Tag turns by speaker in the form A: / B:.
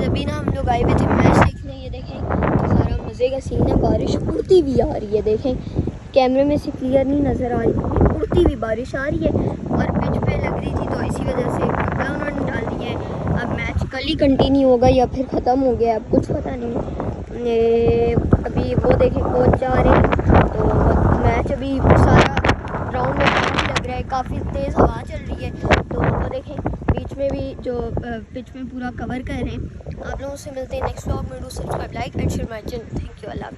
A: अभी ना हम लोग आए हुए थे मैच देखने। ये देखें सारा मज़े का सीन है, बारिश उड़ती हुई आ रही है। देखें कैमरे में से क्लियर नहीं नज़र आ रही, उड़ती हुई बारिश आ रही है और पिच पे लग रही थी तो इसी वजह से कपड़ा उन्होंने डाल दिया है। अब मैच कल ही कंटिन्यू होगा या फिर ख़त्म हो गया, अब कुछ पता नहीं। अभी वो देखें कोच जा रहे हैं तो मैच अभी सारा ग्राउंड में लग रहा है, काफ़ी तेज़ हवा चल रही है। तो वो देखें बीच में भी जो पिच में पूरा कवर कर रहे हैं। आप लोगों से मिलते हैं नेक्स्ट व्लॉग में। Do subscribe, like and share my channel. Thank you, Allah.